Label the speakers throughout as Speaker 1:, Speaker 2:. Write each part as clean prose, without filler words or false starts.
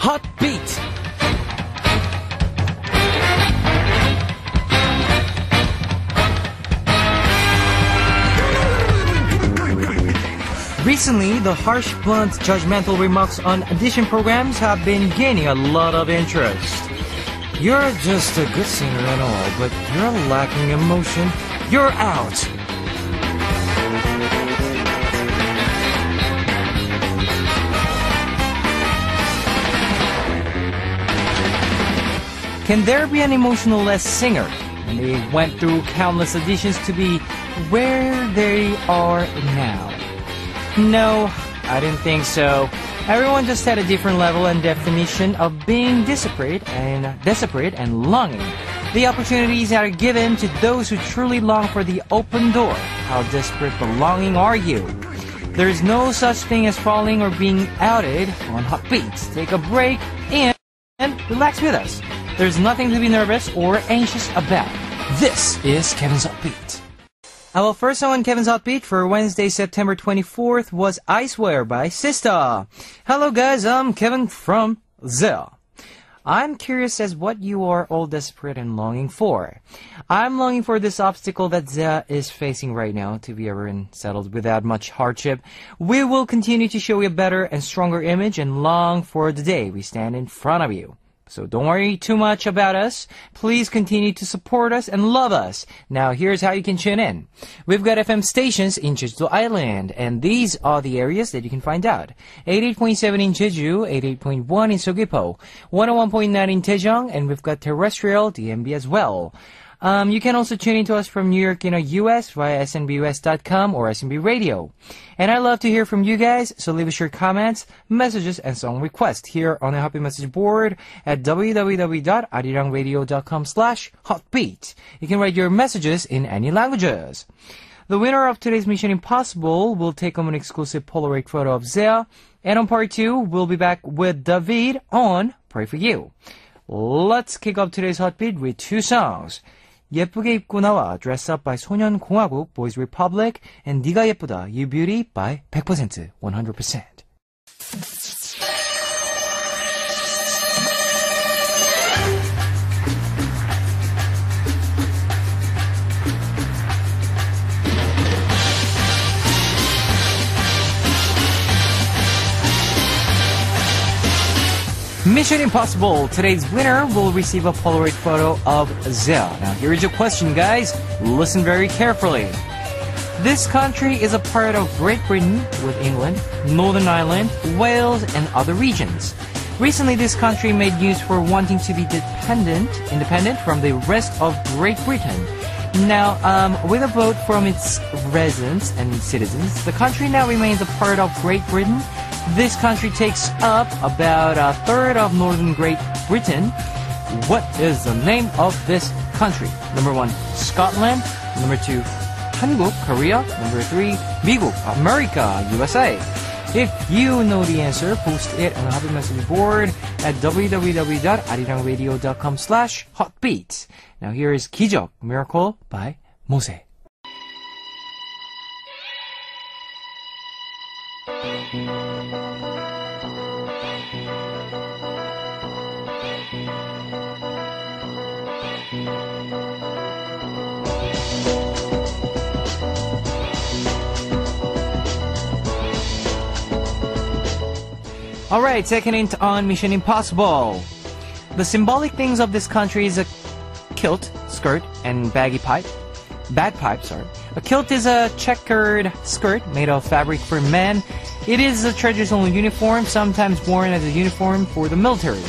Speaker 1: Hot Beat. Recently, the harsh, blunt, judgmental remarks on audition programs have been gaining a lot of interest. You're just a good singer and all, but you're lacking emotion. You're out. Can there be an emotional-less singer? And they went through countless auditions to be where they are now. No, I didn't think so. Everyone just had a different level and definition of being desperate and longing. The opportunities are given to those who truly long for the open door. How desperate but longing are you? There is no such thing as falling or being outed on Hot Beats. Take a break and relax with us. There's nothing to be nervous or anxious about. This is Kevin's Hot Beat. Our first song on Kevin's Hot Beat for Wednesday, September 24th was I Swear by Sista. Hello guys, I'm Kevin from ZEA. I'm curious as what you are all desperate and longing for. I'm longing for this obstacle that ZEA is facing right now to be over and settled without much hardship. We will continue to show you a better and stronger image and long for the day we stand in front of you. So don't worry too much about us. Please continue to support us and love us. Now here's how you can tune in. We've got FM stations in Jeju Island, and these are the areas that you can find out. 88.7 in Jeju, 88.1 in Seogwipo, 101.9 in Daejeong, and we've got terrestrial DMB as well. You can also tune in to us from New York, US via snbus.com or SNB Radio. And I love to hear from you guys, so leave us your comments, messages, and song requests here on the Happy Message board at www.arirangradio.com/hotbeat. You can write your messages in any languages. The winner of today's Mission Impossible will take home an exclusive Polaroid photo of ZEA. And on part 2, we'll be back with David on Pray For You. Let's kick off today's Hot Beat with 2 songs. 예쁘게 입고 나와 Dress Up by 소년공화국 Boys Republic and 네가 예쁘다 You Beauty by 100% 100%. Mission Impossible. Today's winner will receive a Polaroid photo of ZEA. Now here is your question, guys. Listen very carefully. This country is a part of Great Britain with England, Northern Ireland, Wales, and other regions. Recently, this country made news for wanting to be independent from the rest of Great Britain. Now, with a vote from its residents and citizens, the country now remains a part of Great Britain. This country takes up about a third of northern Great Britain. What is the name of this country? Number 1, Scotland. Number 2, Han국, Korea. Number 3, 미국, America, USA. If you know the answer, post it on the Happy Message board at www.arirangradio.com/hotbeat. Now here is 기적, Miracle by 모세. Alright, second hint on Mission Impossible. The symbolic things of this country is a kilt, skirt, and bagpipe. A kilt is a checkered skirt made of fabric for men. It is a traditional uniform, sometimes worn as a uniform for the military.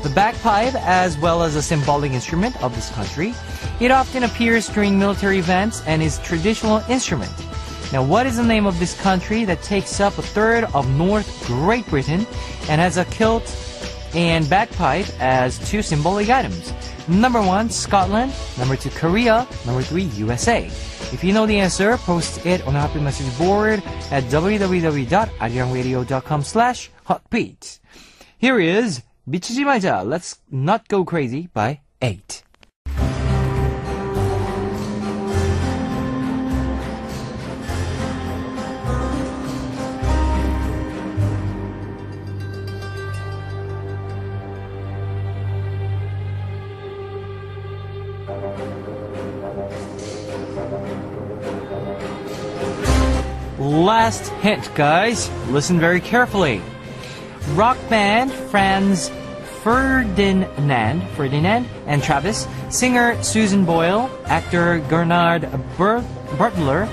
Speaker 1: The bagpipe, as well as a symbolic instrument of this country, it often appears during military events and is a traditional instrument. Now, what is the name of this country that takes up a third of North Great Britain and has a kilt and bagpipe as 2 symbolic items? Number 1, Scotland. Number 2, Korea. Number 3, USA. If you know the answer, post it on the Happy Message board at www.arirangradio.com/hotbeat. Here is 미치지 말자, Let's Not Go Crazy by 8. Last hint, guys. Listen very carefully. Rock band Franz Ferdinand and Travis, singer Susan Boyle, actor Gernard Butler,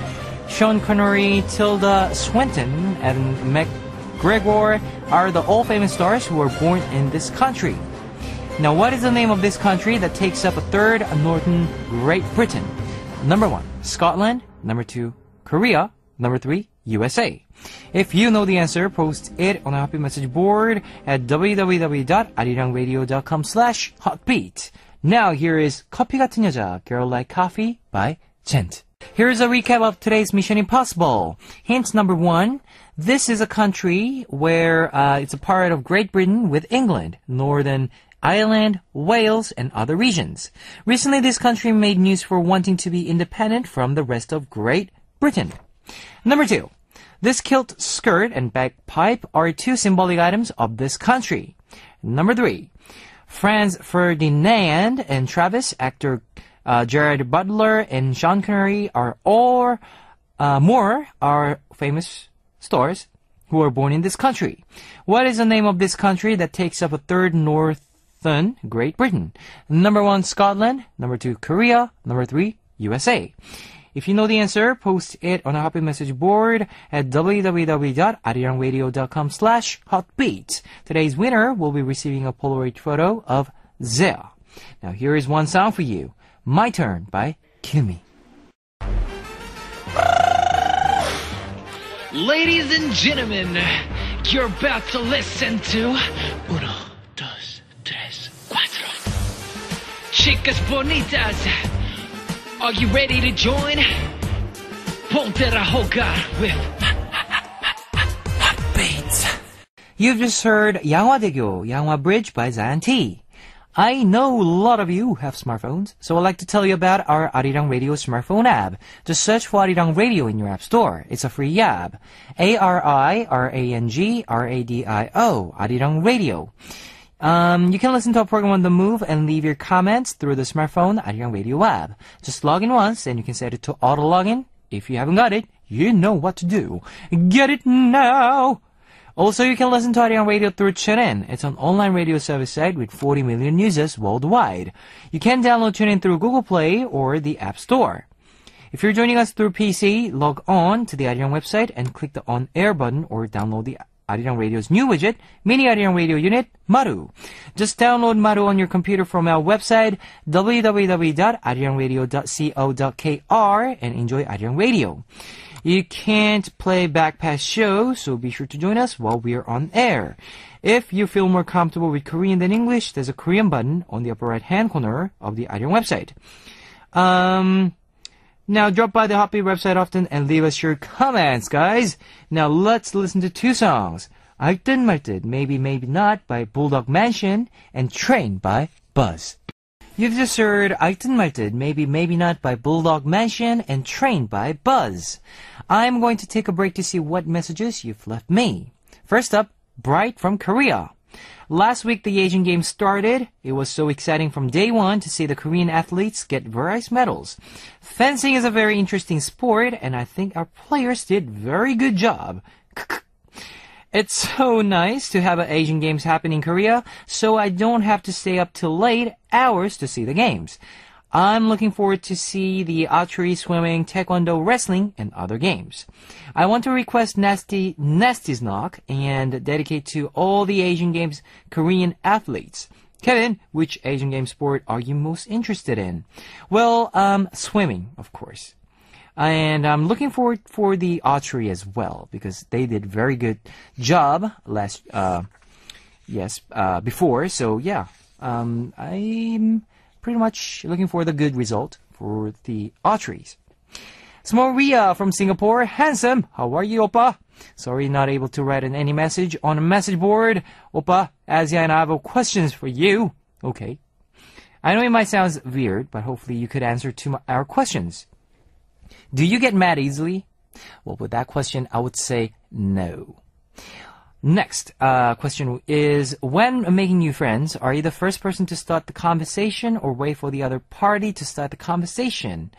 Speaker 1: Sean Connery, Tilda Swinton, and McGregor are the all-famous stars who were born in this country. Now, what is the name of this country that takes up a third of northern Great Britain? Number 1, Scotland. Number 2, Korea. Number 3, USA. If you know the answer, post it on a happy message board at www.arirangradio.com/hotbeat. Now, here is 커피 같은 여자, Girl Like Coffee by Gent. Here's a recap of today's Mission Impossible. Hint number 1. This is a country where it's a part of Great Britain with England, Northern Ireland, Wales, and other regions. Recently, this country made news for wanting to be independent from the rest of Great Britain. Number 2. This kilt, skirt, and bagpipe are 2 symbolic items of this country. Number 3. Franz Ferdinand and Travis, actor Gerard Butler and Sean Connery are famous stars who were born in this country. What is the name of this country that takes up a third northern Great Britain? Number 1, Scotland. Number 2, Korea. Number 3, USA. If you know the answer, post it on a happy message board at www.arirangradio.com/hotbeat. Today's winner will be receiving a Polaroid photo of Zea. Now here is one song for you. My Turn by Kimi.
Speaker 2: Ladies and gentlemen, you're about to listen to Uno, Dos, Tres, Cuatro. Chicas bonitas, are you ready to join? Ponte a jugar with Beats.
Speaker 1: You've just heard 양화대교, Yanghwa Bridge by Zion T. I know a lot of you have smartphones, so I'd like to tell you about our Arirang Radio smartphone app. Just search for Arirang Radio in your app store. It's a free app. ARIRANGRADIO, Arirang Radio. You can listen to our program on the move and leave your comments through the smartphone Arirang Radio app. Just log in once and you can set it to auto login. If you haven't got it, you know what to do. Get it now! Also, you can listen to Arirang Radio through TuneIn. It's an online radio service site with 40 million users worldwide. You can download TuneIn through Google Play or the App Store. If you're joining us through PC, log on to the Arirang website and click the On Air button or download the Arirang Radio's new widget, Mini Arirang Radio Unit, Maru. Just download Maru on your computer from our website, www.arirangradio.co.kr, and enjoy Arirang Radio. You can't play back past shows, so be sure to join us while we are on air. If you feel more comfortable with Korean than English, there's a Korean button on the upper right-hand corner of the Arirang website. Now drop by the Hotbeat website often and leave us your comments, guys. Now let's listen to 2 songs. 알듯 말듯, Maybe Maybe Not by Bulldog Mansion and Train by Buzz. You've just heard 알듯 말듯, Maybe Maybe Not by Bulldog Mansion and Train by Buzz. I'm going to take a break to see what messages you've left me. First up, Bright from Korea. Last week, the Asian Games started. It was so exciting from day one to see the Korean athletes get various medals. Fencing is a very interesting sport, and I think our players did very good job. It's so nice to have an Asian Games happen in Korea, so I don't have to stay up till late hours to see the games. I'm looking forward to see the archery, swimming, taekwondo, wrestling, and other games. I want to request Nasty's Knock and dedicate to all the Asian Games Korean athletes. Kevin, which Asian Games sport are you most interested in? Well, swimming, of course. And I'm looking forward for the archery as well, because they did very good job before. So yeah, I'm pretty much looking for the good result for the archeries. Small Ria from Singapore. Handsome, how are you, Oppa? Sorry, not able to write any message on a message board. Oppa, Azia and I have questions for you. Okay. I know it might sound weird, but hopefully you could answer to our questions. Do you get mad easily? Well, with that question, I would say no. Next question is, when making new friends, are you the first person to start the conversation or wait for the other party to start the conversation?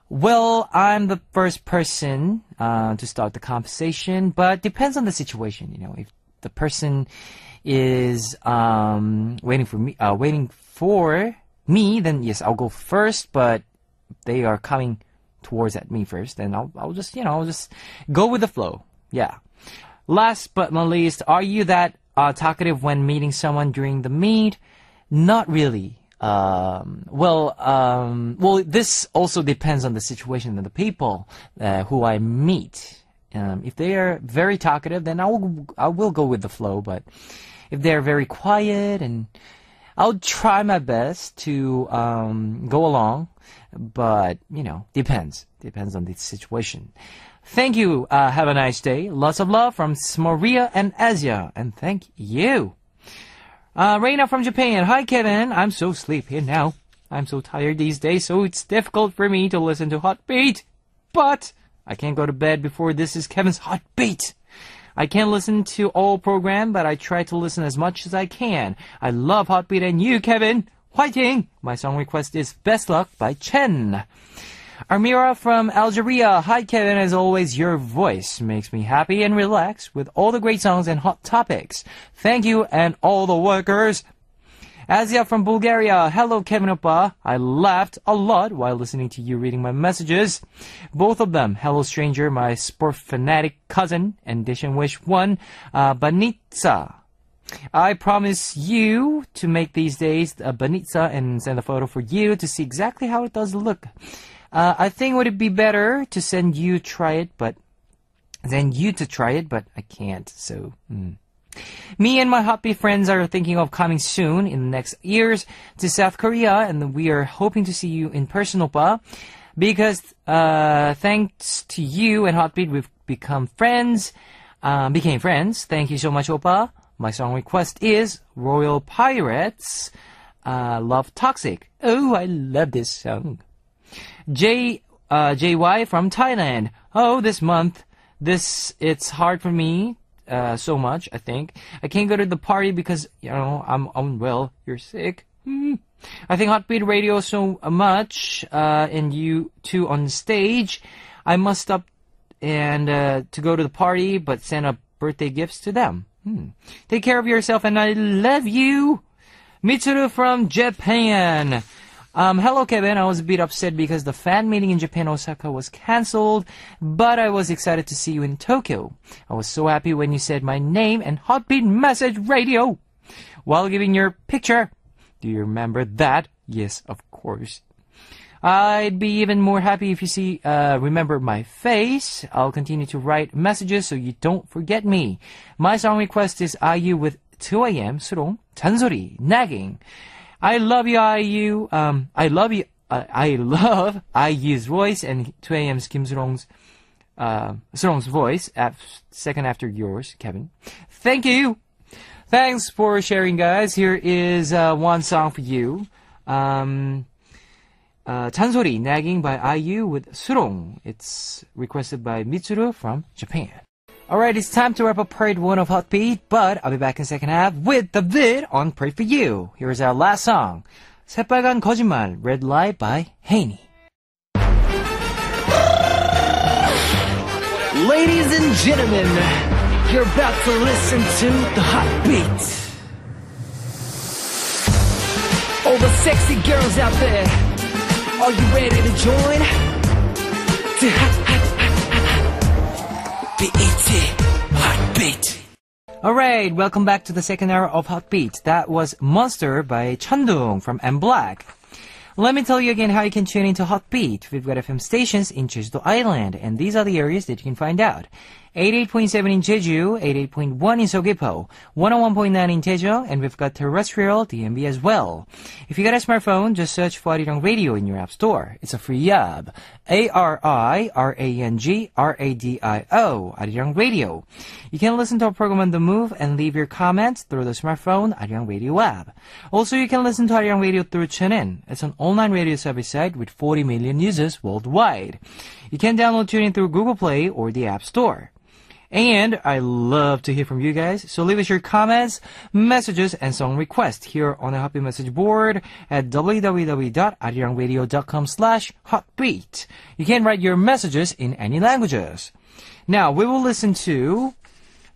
Speaker 1: Well, I'm the first person to start the conversation, but depends on the situation. You know, if the person is waiting for me, then yes, I'll go first. But if they are coming towards at me first, then I'll just go with the flow. Yeah. Last but not least, are you that talkative when meeting someone during the meet? Not really. Well, this also depends on the situation and the people who I meet. If they are very talkative, then I will go with the flow. But if they're very quiet, and I'll try my best to go along. But depends on the situation. Thank you. Have a nice day. Lots of love from Maria and Asia, and thank you. Reina from Japan. Hi, Kevin. I'm so sleepy now. I'm so tired these days, so it's difficult for me to listen to Hot Beat. But I can't go to bed before this is Kevin's Hot Beat. I can't listen to all program, but I try to listen as much as I can. I love Hot Beat and you, Kevin. Fighting! My song request is Best Luck by Chen. Armira from Algeria. Hi, Kevin. As always, your voice makes me happy and relaxed with all the great songs and hot topics. Thank you and all the workers. Asia from Bulgaria. Hello, Kevin Oppa. I laughed a lot while listening to you reading my messages. Both of them. Hello, stranger, my sport fanatic cousin, and Dish and Wish 1, Banitsa. I promise you to make these days a Banitsa and send a photo for you to see exactly how it does look. I think would it be better to send you to try it, but I can't. So, Me and my Hot Beat friends are thinking of coming soon in the next years to South Korea, and we are hoping to see you in person, Oppa. Because thanks to you and Hot Beat, we've became friends. Thank you so much, Oppa. My song request is Royal Pirates, Love Toxic. Oh, I love this song. JY from Thailand. Oh, this month, it's hard for me so much, I think. I can't go to the party because, I'm unwell. You're sick. I think Hot Beat Radio so much, and you two on stage. I must stop and to go to the party, but send up birthday gifts to them. Take care of yourself, and I love you. Mitsuru from Japan. Hello, Kevin. I was a bit upset because the fan meeting in Japan, Osaka, was cancelled, but I was excited to see you in Tokyo. I was so happy when you said my name and Hot Beat Message Radio while giving your picture. Do you remember that? Yes, of course. I'd be even more happy if you remember my face. I'll continue to write messages so you don't forget me. My song request is IU with 2am, 수롱, 잔소리, nagging. I love you, IU. I love IU's voice and 2am's Kim Surong's voice, second after yours, Kevin. Thank you. Thanks for sharing, guys. Here is one song for you. 잔소리, nagging by IU with Surong. It's requested by Mitsuru from Japan. Alright, it's time to wrap up part 1 of Hot Beat, but I'll be back in the second half with the vid on Pray For You. Here's our last song, 새빨간 거짓말, Red Light by Haney.
Speaker 2: Ladies and gentlemen, you're about to listen to the Hot Beat. All the sexy girls out there, are you ready to join? Hot Beat.
Speaker 1: Alright, welcome back to the second hour of Hot Beat. That was Monster by Chandung from M Black. Let me tell you again how you can tune into Hot Beat. We've got FM stations in Jeju-do Island, and these are the areas that you can find out. 88.7 in Jeju, 88.1 in Seogwipo, 101.9 in Daejeon, and we've got terrestrial DMB as well. If you got a smartphone, just search for Arirang Radio in your app store. It's a free app. ARIRANGRADIO, Arirang Radio. You can listen to our program on the move and leave your comments through the smartphone Arirang Radio app. Also, you can listen to Arirang Radio through TuneIn. It's an online radio service site with 40 million users worldwide. You can download TuneIn through Google Play or the App Store. And I love to hear from you guys. So leave us your comments, messages, and song requests here on the Happy Message board at www.arirangradio.com/hotbeat. You can write your messages in any languages. Now, we will listen to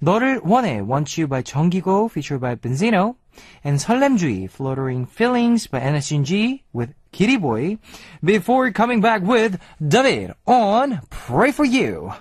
Speaker 1: 너를 원해, Want You by 정기고, featured by Benzino, and 설렘주의, Fluttering Feelings by NSG with Kitty Boy, before coming back with David on Pray For You.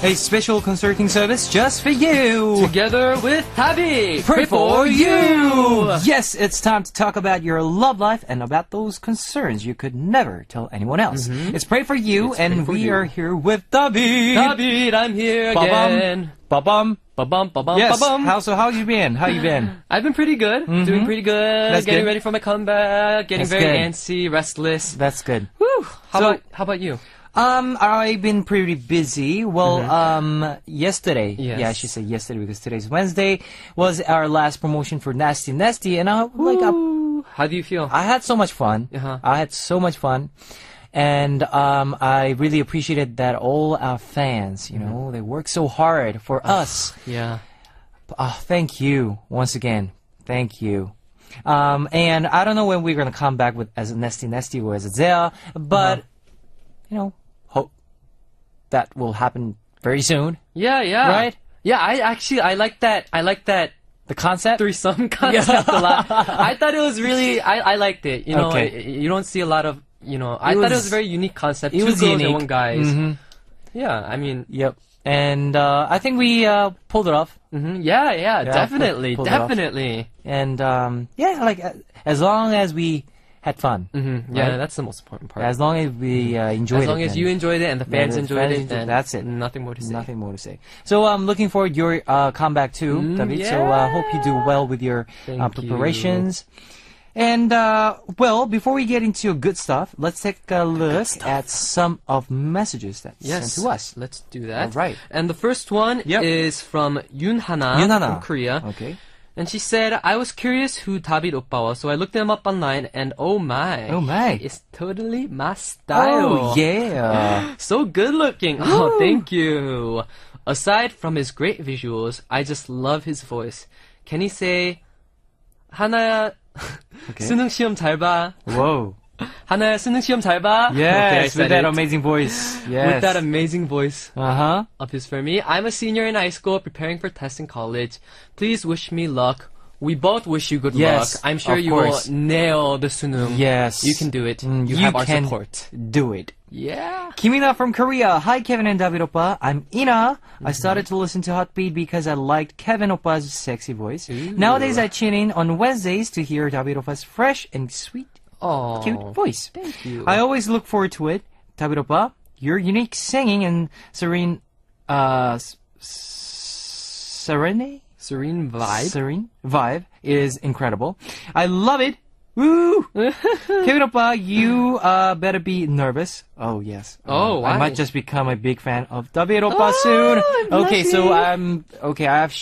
Speaker 1: A special concerting service just for you.
Speaker 3: Together with Tabi.
Speaker 1: Pray for you. Yes, it's time to talk about your love life and about those concerns you could never tell anyone else. It's Pray for You, and we are here with David.
Speaker 3: David, I'm here again.
Speaker 1: Ba-bum.
Speaker 3: Ba-bum, ba-bum,
Speaker 1: Yes.
Speaker 3: ba-bum.
Speaker 1: How you been? How you been?
Speaker 3: I've been pretty good. Doing pretty good.
Speaker 1: That's
Speaker 3: getting
Speaker 1: good.
Speaker 3: ready for my comeback. Getting
Speaker 1: That's
Speaker 3: very
Speaker 1: good.
Speaker 3: antsy, restless.
Speaker 1: That's good.
Speaker 3: Whew.
Speaker 1: So-
Speaker 3: How about you?
Speaker 1: I've been pretty busy. Well, yesterday,
Speaker 3: Yes.
Speaker 1: yeah, I should say yesterday because today's Wednesday, was our last promotion for Nasty Nasty, and I
Speaker 3: How do you feel?
Speaker 1: had so much fun.
Speaker 3: Uh-huh.
Speaker 1: I had so much fun. And I really appreciated that all our fans, you know, they work so hard for us.
Speaker 3: Yeah.
Speaker 1: Thank you once again. Thank you. And I don't know when we're gonna come back with as a Nasty Nasty or as a Zea, but you know, hope that will happen very soon.
Speaker 3: Yeah, yeah.
Speaker 1: Right?
Speaker 3: Yeah, I like that. I like that
Speaker 1: The concept.
Speaker 3: threesome concept a lot. I thought it was really, I liked it. You know,
Speaker 1: Okay.
Speaker 3: you don't see a lot of, you know, I thought it was a very unique concept.
Speaker 1: It
Speaker 3: Two
Speaker 1: was
Speaker 3: girls
Speaker 1: unique.
Speaker 3: and one guys.
Speaker 1: Mhm.
Speaker 3: Yeah, I mean,
Speaker 1: Yep. And I think we pulled it off.
Speaker 3: yeah, definitely,
Speaker 1: pulled it off.
Speaker 3: definitely.
Speaker 1: And yeah, like as long as we had fun.
Speaker 3: Yeah,
Speaker 1: Right?
Speaker 3: that's the most important part.
Speaker 1: As long as we enjoyed it.
Speaker 3: As long as
Speaker 1: then
Speaker 3: you enjoyed it and the fans
Speaker 1: the
Speaker 3: enjoyed
Speaker 1: fans
Speaker 3: it, then
Speaker 1: that's it.
Speaker 3: Nothing more to say.
Speaker 1: Nothing more to say. So I'm looking forward your comeback too, David. So hope you do well with your
Speaker 3: Thank
Speaker 1: preparations. And well, before we get into good stuff, let's take a look at some of messages that
Speaker 3: Yes,
Speaker 1: sent to us.
Speaker 3: let's do that.
Speaker 1: All right.
Speaker 3: And the first one
Speaker 1: Yep.
Speaker 3: is from Yunhana
Speaker 1: Yunhana.
Speaker 3: from Korea.
Speaker 1: Okay.
Speaker 3: And she said, I was curious who David oppa was, so I looked him up online, and oh my.
Speaker 1: Oh my.
Speaker 3: It's totally my style.
Speaker 1: Oh yeah.
Speaker 3: So good looking. Oh, thank you. Aside from his great visuals, I just love his voice. Can he say, 하나야,
Speaker 1: Okay.
Speaker 3: 수능 시험 잘 봐.
Speaker 1: Whoa.
Speaker 3: 하나야, 수능 시험 잘 봐. Okay, I
Speaker 1: Yes,
Speaker 3: said
Speaker 1: with that
Speaker 3: it.
Speaker 1: amazing voice. Yes.
Speaker 3: With that amazing voice
Speaker 1: Uh-huh.
Speaker 3: of his for me. I'm a senior in high school preparing for tests in college. Please wish me luck. We both wish you good
Speaker 1: Yes,
Speaker 3: luck. I'm sure
Speaker 1: of
Speaker 3: you
Speaker 1: course.
Speaker 3: will nail the sunung.
Speaker 1: Yes.
Speaker 3: You can do it.
Speaker 1: Mm,
Speaker 3: you have our
Speaker 1: can
Speaker 3: support.
Speaker 1: do it.
Speaker 3: Yeah.
Speaker 1: Kimina from Korea. Hi, Kevin and David Oppa. I'm Ina. I started to listen to Hotbeat because I liked Kevin Oppa's sexy voice. Nowadays, I tune in on Wednesdays to hear David Oppa's fresh and sweet,
Speaker 3: Oh,
Speaker 1: cute voice.
Speaker 3: Thank you.
Speaker 1: I always look forward to it. David Oppa, your unique singing and serene
Speaker 3: Serene vibe.
Speaker 1: is incredible. I love it. Woo! Kevin Oppa, you better be nervous. Oh yes.
Speaker 3: Oh,
Speaker 1: I
Speaker 3: why?
Speaker 1: might just become a big fan of David Oppa soon.
Speaker 3: I'm
Speaker 1: Okay, so
Speaker 3: blushing.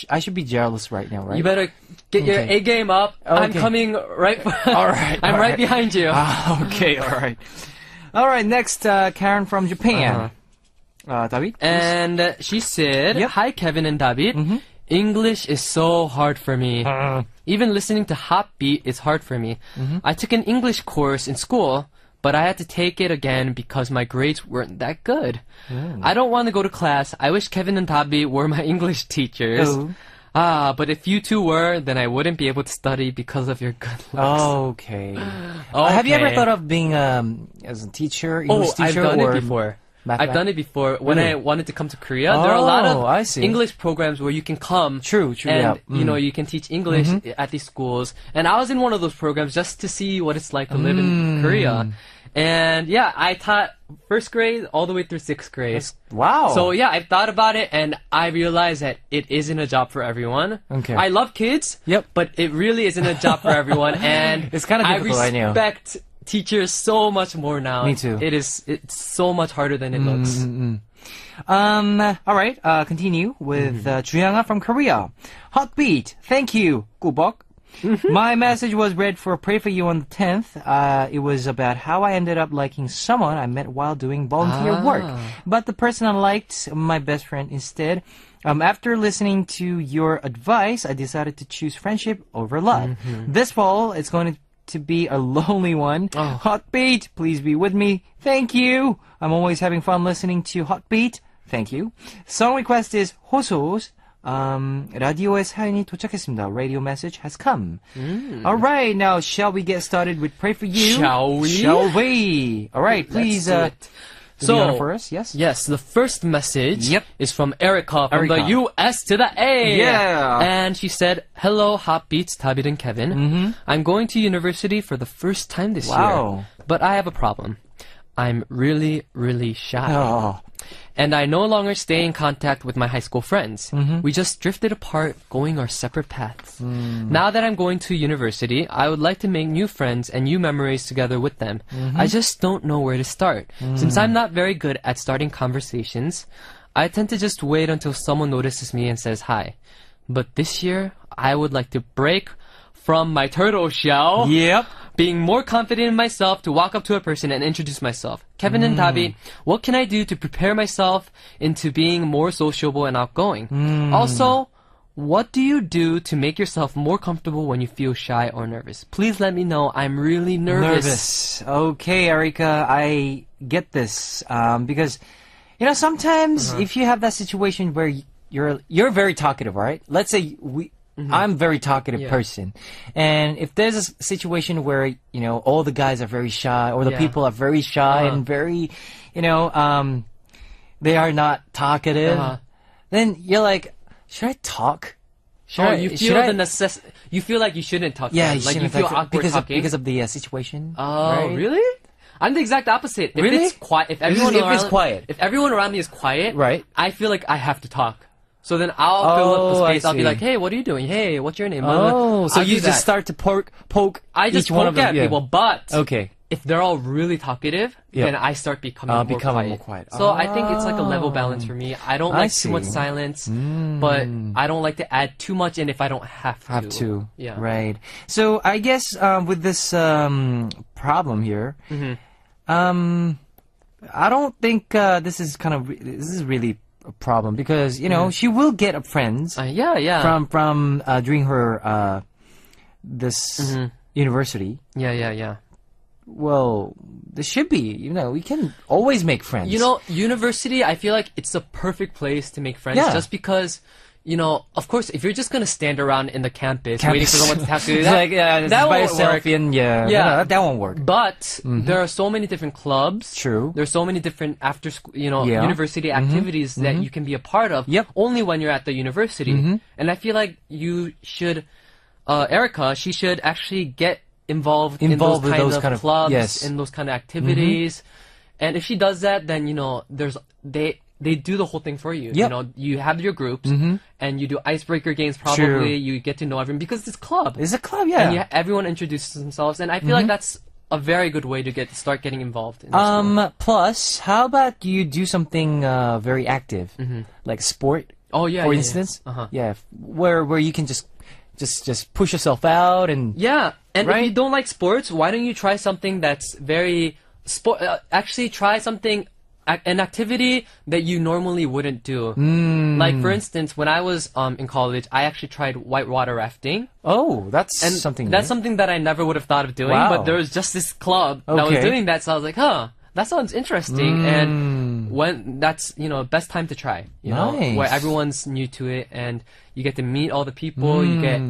Speaker 1: I should be jealous right now, right?
Speaker 3: You better get your
Speaker 1: Okay.
Speaker 3: A game up. I'm
Speaker 1: Okay.
Speaker 3: coming right.
Speaker 1: All right,
Speaker 3: I'm
Speaker 1: all
Speaker 3: right
Speaker 1: right.
Speaker 3: behind you.
Speaker 1: Okay, all right. All right, next Karen from Japan. David?
Speaker 3: And she said,
Speaker 1: Yep.
Speaker 3: "Hi, Kevin and David. English is so hard for me. Even listening to Hotbeat is hard for me. I took an English course in school, but I had to take it again because my grades weren't that good. I don't want to go to class. I wish Kevin and David were my English teachers.
Speaker 1: Oh.
Speaker 3: But if you two were, then I wouldn't be able to study because of your good looks."
Speaker 1: Okay. Have you ever
Speaker 3: Okay.
Speaker 1: thought of being as a teacher,
Speaker 3: Oh,
Speaker 1: English
Speaker 3: I've
Speaker 1: teacher,
Speaker 3: done
Speaker 1: or
Speaker 3: it before.
Speaker 1: math
Speaker 3: I've done it before. When
Speaker 1: Really?
Speaker 3: I wanted to come to Korea, there are a lot of
Speaker 1: I see.
Speaker 3: English programs where you can come.
Speaker 1: True,
Speaker 3: And,
Speaker 1: yeah.
Speaker 3: you know, you can teach English at these schools. And I was in one of those programs just to see what it's like to live in Korea. And yeah, I taught first grade all the way through sixth grade.
Speaker 1: Wow.
Speaker 3: So yeah, I've thought about it and I realized that it isn't a job for everyone.
Speaker 1: Okay.
Speaker 3: I love kids.
Speaker 1: Yep.
Speaker 3: But it really isn't a job for everyone. And
Speaker 1: It's kinda difficult, I know.
Speaker 3: respect teachers so much more now.
Speaker 1: Me too.
Speaker 3: It's so much harder than it looks.
Speaker 1: All right, continue with Juyanga from Korea. Hot beat. Thank you, Kubok. My message was read for Pray For You on the 10th. It was about how I ended up liking someone I met while doing volunteer work. But the person I liked, my best friend instead. After listening to your advice, I decided to choose friendship over love. This fall, it's going to be a lonely one. Hot beat, please be with me. Thank you. I'm always having fun listening to Hot beat. Thank you. Song request is 호소's 라디오의 사연이 도착했습니다. Radio message has come. Alright, now shall we get started with Pray For You?
Speaker 3: Shall we?
Speaker 1: Shall we? Alright, please
Speaker 3: do it.
Speaker 1: So, for us, yes?
Speaker 3: Yes, the first message
Speaker 1: Yep.
Speaker 3: is from Erica from
Speaker 1: Erica.
Speaker 3: the US to the A.
Speaker 1: Yeah.
Speaker 3: And she said, hello, Hot Beats, David and Kevin. I'm going to university for the first time this
Speaker 1: Wow.
Speaker 3: year. But I have a problem. I'm really, really shy.
Speaker 1: Oh.
Speaker 3: And I no longer stay in contact with my high school friends. We just drifted apart, going our separate paths. Now that I'm going to university, I would like to make new friends and new memories together with them. I just don't know where to start. Since I'm not very good at starting conversations, I tend to just wait until someone notices me and says hi. But this year, I would like to break from my turtle shell.
Speaker 1: Yep.
Speaker 3: Being more confident in myself to walk up to a person and introduce myself. Kevin and Dabi, what can I do to prepare myself into being more sociable and outgoing? Also, what do you do to make yourself more comfortable when you feel shy or nervous? Please let me know. I'm really nervous.
Speaker 1: Okay, Erica, I get this. Because, sometimes if you have that situation where you're very talkative, right? Let's say I'm a very talkative person. And if there's a situation where, all the guys are very shy or the people are very shy and very, they are not talkative, then you're like, should I talk?
Speaker 3: You feel like you shouldn't talk.
Speaker 1: Yeah,
Speaker 3: like you feel awkward talking
Speaker 1: because of the situation.
Speaker 3: Oh,
Speaker 1: right?
Speaker 3: really? I'm the exact opposite. If
Speaker 1: Really?
Speaker 3: it's quiet, if everyone around me is quiet,
Speaker 1: Right.
Speaker 3: I feel like I have to talk. So then I'll fill up the
Speaker 1: I
Speaker 3: space. I'll be
Speaker 1: see.
Speaker 3: like, hey, what are you doing? Hey, what's your name?
Speaker 1: Oh, so
Speaker 3: I'll
Speaker 1: you
Speaker 3: do
Speaker 1: just
Speaker 3: that.
Speaker 1: start to poke
Speaker 3: I just
Speaker 1: each one
Speaker 3: poke
Speaker 1: of them.
Speaker 3: at
Speaker 1: Yeah.
Speaker 3: people, but
Speaker 1: Okay.
Speaker 3: if they're all really talkative,
Speaker 1: Yeah.
Speaker 3: then I start becoming
Speaker 1: Becoming more quiet.
Speaker 3: So I think it's like a level balance for me. I don't
Speaker 1: I
Speaker 3: like too much
Speaker 1: see.
Speaker 3: silence, but I don't like to add too much in if I don't have to.
Speaker 1: Have to.
Speaker 3: Yeah.
Speaker 1: Right. So I guess with this problem here, I don't think this is really a problem because she will get friends
Speaker 3: Yeah.
Speaker 1: from during her this university.
Speaker 3: Yeah.
Speaker 1: Well, there should be. We can always make friends.
Speaker 3: University, I feel like it's the perfect place to make friends
Speaker 1: Yeah.
Speaker 3: just because, of course, if you're just going to stand around in the campus waiting for someone to talk to you,
Speaker 1: It's like, that
Speaker 3: that
Speaker 1: by
Speaker 3: won't
Speaker 1: yourself
Speaker 3: work.
Speaker 1: and that won't work.
Speaker 3: But there are so many different clubs.
Speaker 1: True.
Speaker 3: There's so many different after school,
Speaker 1: Yeah.
Speaker 3: university activities that you can be a part of.
Speaker 1: Yep.
Speaker 3: Only when you're at the university. And I feel like you should, Erica, she should actually get involved in those
Speaker 1: with
Speaker 3: kinds
Speaker 1: those
Speaker 3: of
Speaker 1: kind of-
Speaker 3: clubs,
Speaker 1: yes.
Speaker 3: in those kind of activities. And if she does that, then they do the whole thing for you.
Speaker 1: Yep.
Speaker 3: You have your groups and you do icebreaker games. Probably
Speaker 1: True.
Speaker 3: you get to know everyone because it's a club.
Speaker 1: It's a club, yeah.
Speaker 3: And everyone introduces themselves, and I feel like that's a very good way to start getting involved in the school.
Speaker 1: Plus, how about you do something very active, like sport?
Speaker 3: Oh yeah,
Speaker 1: for
Speaker 3: yeah,
Speaker 1: instance,
Speaker 3: yeah.
Speaker 1: yeah, where you can just push yourself out and
Speaker 3: Yeah, and
Speaker 1: Right?
Speaker 3: if you don't like sports, why don't you try something that's very actually try something. An activity that you normally wouldn't do. Like, for instance, when I was in college, I actually tried whitewater rafting.
Speaker 1: Oh, that's
Speaker 3: And
Speaker 1: something.
Speaker 3: that's
Speaker 1: new.
Speaker 3: something that I never would have thought of doing,
Speaker 1: Wow.
Speaker 3: but there was just this club that was
Speaker 1: Okay.
Speaker 3: doing that, so I was like, that sounds interesting. And when that's, best time to try,
Speaker 1: Nice.
Speaker 3: where everyone's new to it and you get to meet all the people, you get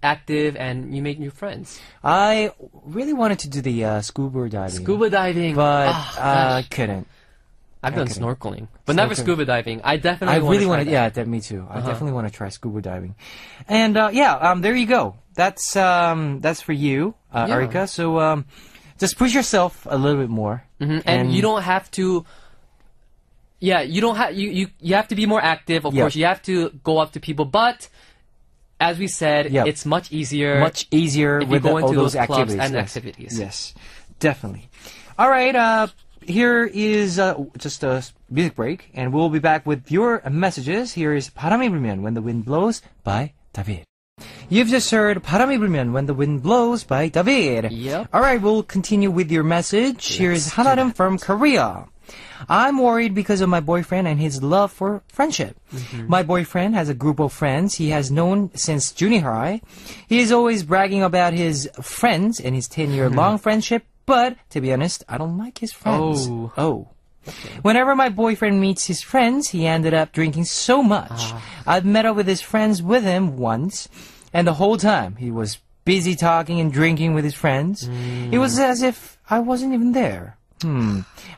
Speaker 3: active and you make new friends.
Speaker 1: I really wanted to do the scuba diving,
Speaker 3: Scuba diving.
Speaker 1: but
Speaker 3: gosh.
Speaker 1: couldn't.
Speaker 3: I've done
Speaker 1: couldn't.
Speaker 3: snorkeling, but never
Speaker 1: Snorkeling.
Speaker 3: scuba diving. I definitely
Speaker 1: I really
Speaker 3: want
Speaker 1: want
Speaker 3: to.
Speaker 1: to. Yeah, me too. I definitely want to try scuba diving. And there you go. That's for you, Erica. So just push yourself a little bit more,
Speaker 3: And you don't have to. Yeah, you don't have you have to be more active. Of
Speaker 1: Yeah.
Speaker 3: course, you have to go up to people, but as we said,
Speaker 1: Yeah.
Speaker 3: it's much easier.
Speaker 1: much easier
Speaker 3: if you
Speaker 1: with
Speaker 3: go
Speaker 1: all
Speaker 3: into
Speaker 1: those
Speaker 3: those clubs
Speaker 1: activities
Speaker 3: and
Speaker 1: yes.
Speaker 3: activities.
Speaker 1: Yes, Definitely. All right, here is just a music break, and we'll be back with your messages. Here is 바람이 불면 When the Wind Blows by David. You've just heard 바람이 불면 When the Wind Blows by David.
Speaker 3: Yep.
Speaker 1: All right, we'll continue with your message. Here's Hanarim from Korea. I'm worried because of my boyfriend and his love for friendship. My boyfriend has a group of friends he has known since junior high. He is always bragging about his friends and his 10-year-long friendship, but to be honest, I don't like his friends.
Speaker 3: Oh.
Speaker 1: Okay. Whenever my boyfriend meets his friends, he ended up drinking so much. I've met up with his friends with him once, and the whole time he was busy talking and drinking with his friends. It was as if I wasn't even there.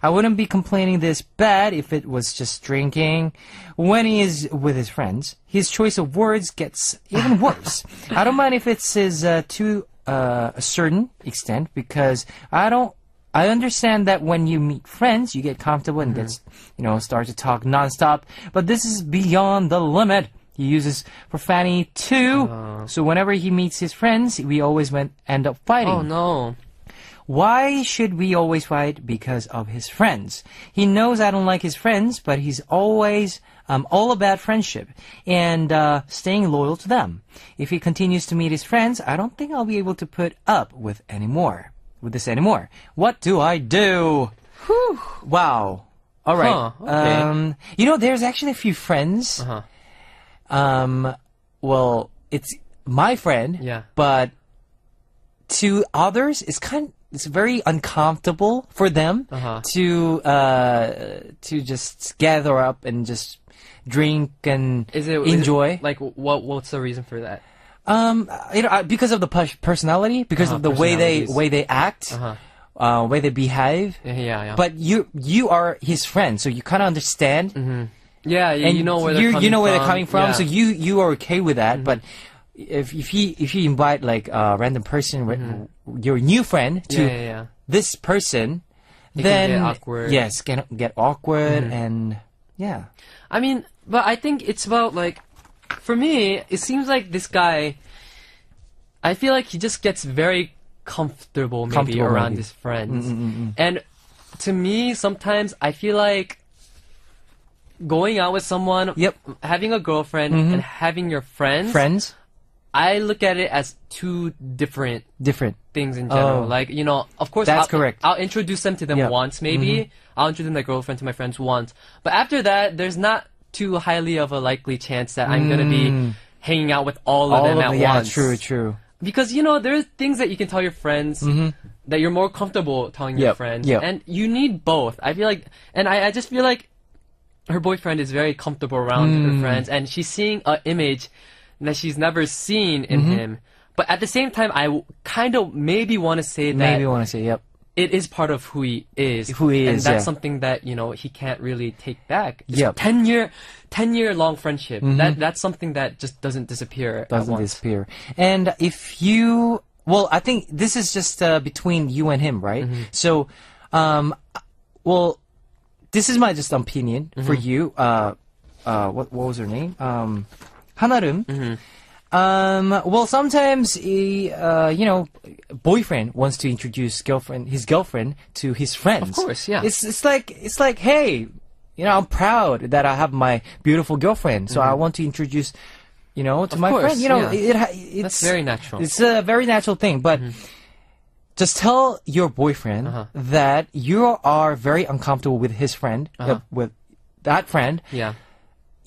Speaker 1: I wouldn't be complaining this bad if it was just drinking. When he is with his friends, his choice of words gets even worse. I don't mind if it's to a certain extent, because I understand that when you meet friends, you get comfortable and start to talk nonstop. But this is beyond the limit. He uses profanity too. So whenever he meets his friends, we always end up fighting.
Speaker 3: Oh no.
Speaker 1: Why should we always fight? Because of his friends. He knows I don't like his friends, but he's always all about friendship and staying loyal to them. If he continues to meet his friends, I don't think I'll be able to put up with this anymore. What do I do? Whew. Wow. All right.
Speaker 3: Okay.
Speaker 1: There's actually a few friends. Well, it's my friend.
Speaker 3: Yeah.
Speaker 1: But to others, it's very uncomfortable for them to just gather up and just drink and enjoy.
Speaker 3: What's the reason for that?
Speaker 1: Because of the personality, because of the way they act, way they behave.
Speaker 3: Yeah.
Speaker 1: But you are his friend, so you kind of understand.
Speaker 3: Yeah,
Speaker 1: and
Speaker 3: you know where they're coming from.
Speaker 1: Where they're coming from,
Speaker 3: yeah.
Speaker 1: so you are okay with that. But if you invite like a random person, your new friend to this person, then
Speaker 3: can get awkward.
Speaker 1: Yes, can get awkward and yeah.
Speaker 3: I mean, but I think it's about like, for me, it seems like this guy, I feel like he just gets very comfortable around his friends. And to me, sometimes I feel like going out with someone, having a girlfriend and having your friends, I look at it as two different things in general. Like, of course,
Speaker 1: that's correct.
Speaker 3: I'll introduce them to them once, maybe. I'll introduce my girlfriend to my friends once. But after that, there's not too highly of a likely chance that I'm going to be hanging out with all of them at once.
Speaker 1: Yeah, true.
Speaker 3: Because, there's things that you can tell your friends that you're more comfortable telling your friends. And you need both. I feel like, and I just feel like her boyfriend is very comfortable around her friends, and she's seeing an image that she's never seen in him. But at the same time, I kind of maybe want to say that it is part of who he is. And that's something that, he can't really take back. 10-year long friendship. That's something that just doesn't disappear at once.
Speaker 1: And if I think this is just between you and him, right? So, this is my just opinion for you. What was her name? Hanarim. Sometimes boyfriend wants to introduce his girlfriend to his friends.
Speaker 3: Of course, yeah.
Speaker 1: It's like, hey, I'm proud that I have my beautiful girlfriend, so I want to introduce, to my friend. It's
Speaker 3: that's very natural.
Speaker 1: It's a very natural thing, but just tell your boyfriend that you are very uncomfortable with his friend, with that friend.
Speaker 3: Yeah.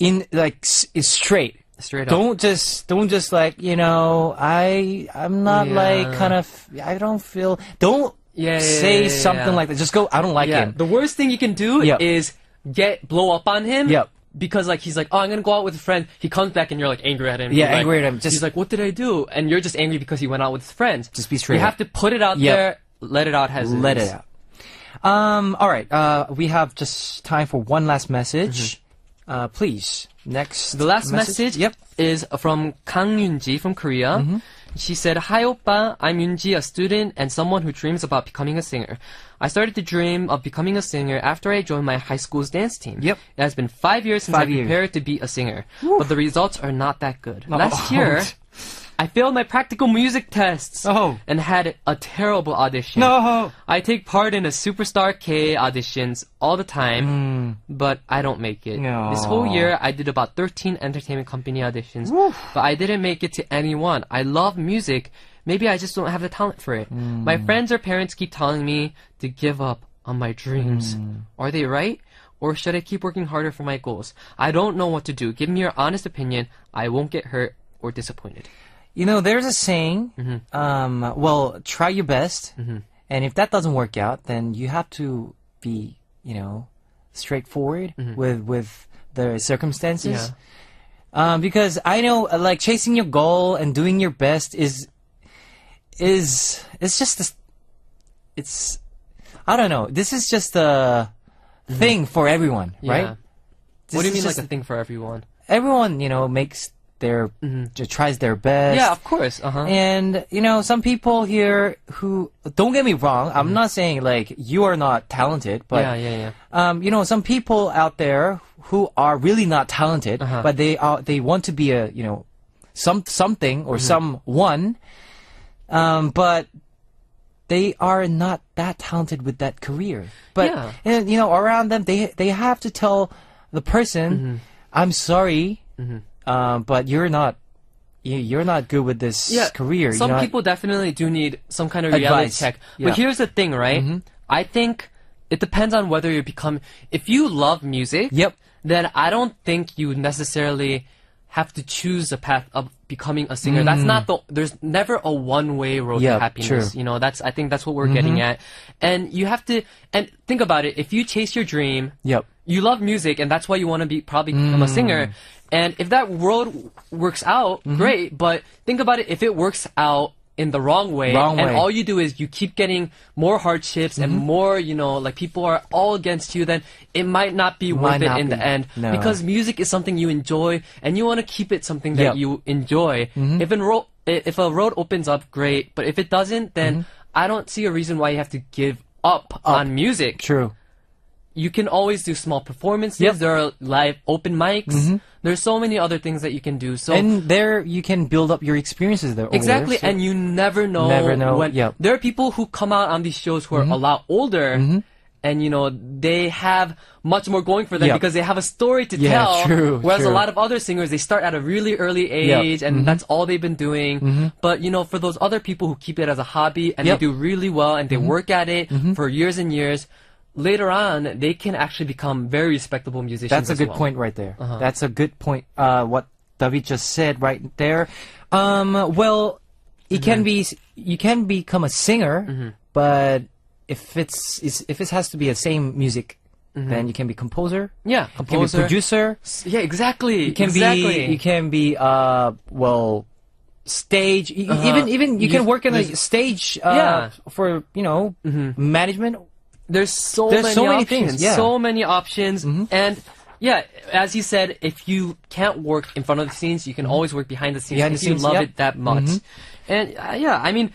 Speaker 1: It's straight.
Speaker 3: Straight up.
Speaker 1: Don't just like, I'm not like kind of, I don't feel, don't say something like that. Just go, I don't like him.
Speaker 3: The worst thing you can do is blow up on him. Because he's like, oh, I'm gonna go out with a friend. He comes back and you're like angry at him.
Speaker 1: Yeah, angry at him.
Speaker 3: He's like, what did I do? And you're just angry because he went out with his friends.
Speaker 1: Just be straight.
Speaker 3: You have to put it out there, let it out as it is.
Speaker 1: Let it out. All right. We have just time for one last message. Please. Next.
Speaker 3: The last message is from Kang Yunji from Korea. She said, hi, oppa. I'm Yunji, a student and someone who dreams about becoming a singer. I started to dream of becoming a singer after I joined my high school's dance team. It has been 5 years since I prepared to be a singer. But the results are not that good. Last year, I failed my practical music tests.
Speaker 1: Oh.
Speaker 3: And had a terrible audition.
Speaker 1: No.
Speaker 3: I take part in a Superstar K auditions all the time, but I don't make it.
Speaker 1: No.
Speaker 3: This whole year, I did about 13 entertainment company auditions, but I didn't make it to any one. I love music. Maybe I just don't have the talent for it. My friends or parents keep telling me to give up on my dreams. Are they right? Or should I keep working harder for my goals? I don't know what to do. Give me your honest opinion. I won't get hurt or disappointed.
Speaker 1: You know, there's a saying, well, try your best, and if that doesn't work out, then you have to be, you know, straightforward with the circumstances.
Speaker 3: Yeah.
Speaker 1: Because I know, like, chasing your goal and doing your best is it's just this, it's, I don't know, this is just a thing for everyone, right?
Speaker 3: What do you
Speaker 1: This
Speaker 3: mean,
Speaker 1: is
Speaker 3: like
Speaker 1: just
Speaker 3: a thing for everyone?
Speaker 1: everyone, you know, makes their, tries their best.
Speaker 3: Yeah, of course.
Speaker 1: And, you know, some people here who, don't get me wrong, I'm not saying, like, you are not talented, but, you know, some people out there who are really not talented, but they want to be a, you know, something or someone, but they are not that talented with that career. But, and, you know, around them, they have to tell the person, I'm sorry, but you're not good with this career.
Speaker 3: Some
Speaker 1: you're not,
Speaker 3: people definitely do need some kind of reality
Speaker 1: Advice.
Speaker 3: check.
Speaker 1: Yeah.
Speaker 3: But here's the thing, right? I think it depends on whether you become... If you love music,
Speaker 1: Yep.
Speaker 3: then I don't think you necessarily have to choose a path of becoming a singer. That's not the... There's never a one-way road
Speaker 1: Yep,
Speaker 3: to happiness.
Speaker 1: true.
Speaker 3: You know, I think that's what we're getting at. And you have to... And think about it. If you chase your dream...
Speaker 1: Yep.
Speaker 3: You love music, and that's why you want to probably become a singer. And if that road works out, great. But think about it, if it works out in the wrong way, and all you do is you keep getting more hardships and more, you know, like people are all against you, then it might not be worth it in the end.
Speaker 1: No.
Speaker 3: Because music is something you enjoy, and you want to keep it something that you enjoy. If a road opens up, great. But if it doesn't, then I don't see a reason why you have to give up on music.
Speaker 1: True.
Speaker 3: You can always do small performances.
Speaker 1: Yep.
Speaker 3: There are live open mics. There's so many other things that you can do. So
Speaker 1: And there you can build up your experiences there.
Speaker 3: exactly,
Speaker 1: over there, so-
Speaker 3: and you never know. When,
Speaker 1: Yep.
Speaker 3: There are people who come out on these shows who are a lot older, and you know they have much more going for them
Speaker 1: Yep.
Speaker 3: because they have a story to
Speaker 1: Yeah,
Speaker 3: tell.
Speaker 1: true,
Speaker 3: Whereas a
Speaker 1: true.
Speaker 3: lot of other singers, they start at a really early age, and that's all they've been doing. But you know, for those other people who keep it as a hobby and
Speaker 1: Yep.
Speaker 3: they do really well and they work at it for years and years. Later on, they can actually become very respectable musicians.
Speaker 1: That's a
Speaker 3: as
Speaker 1: good
Speaker 3: well.
Speaker 1: point right there. That's a good point. What David just said right there. Well, it can be, you can become a singer, but if it has to be the same music, then you can be composer.
Speaker 3: Yeah,
Speaker 1: You can be
Speaker 3: composer.
Speaker 1: producer.
Speaker 3: Yeah, exactly.
Speaker 1: You can
Speaker 3: exactly.
Speaker 1: be. You can be. Well, stage. Even you can work in a stage. For management.
Speaker 3: There's so
Speaker 1: There's
Speaker 3: many
Speaker 1: so many
Speaker 3: options.
Speaker 1: things, yeah.
Speaker 3: So many options. And yeah, as you said, if you can't work in front of the scenes, you can always work behind the scenes
Speaker 1: Behind
Speaker 3: if
Speaker 1: the
Speaker 3: you
Speaker 1: scenes,
Speaker 3: love
Speaker 1: yep.
Speaker 3: it that much. And yeah, I mean,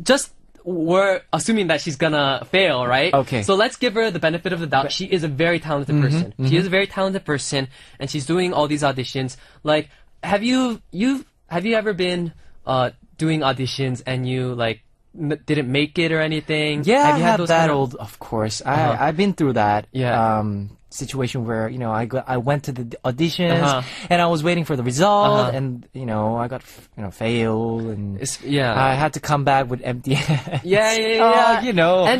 Speaker 3: just we're assuming that she's gonna fail, right?
Speaker 1: Okay.
Speaker 3: So let's give her the benefit of the doubt. She is a very talented person. She is a very talented person, and she's doing all these auditions. Like, have you ever been doing auditions and you like didn't make it or anything?
Speaker 1: Yeah,
Speaker 3: have you
Speaker 1: I
Speaker 3: had
Speaker 1: have
Speaker 3: those
Speaker 1: that
Speaker 3: kind of-
Speaker 1: old. Of course, I've been through that.
Speaker 3: Yeah.
Speaker 1: Situation where I went to the auditions and I was waiting for the result and I got failed and I had to come back with empty hands.
Speaker 3: Yeah.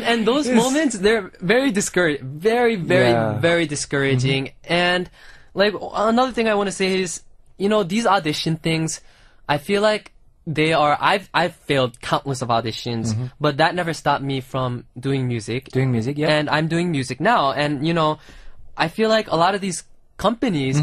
Speaker 3: And those
Speaker 1: It's-
Speaker 3: moments, they're very discouraging, very, very,
Speaker 1: Yeah.
Speaker 3: very discouraging. And like another thing I want to say is, these audition things, I feel like I've failed countless of auditions, but that never stopped me from doing music.
Speaker 1: Doing music, yeah.
Speaker 3: And I'm doing music now, and I feel like a lot of these companies,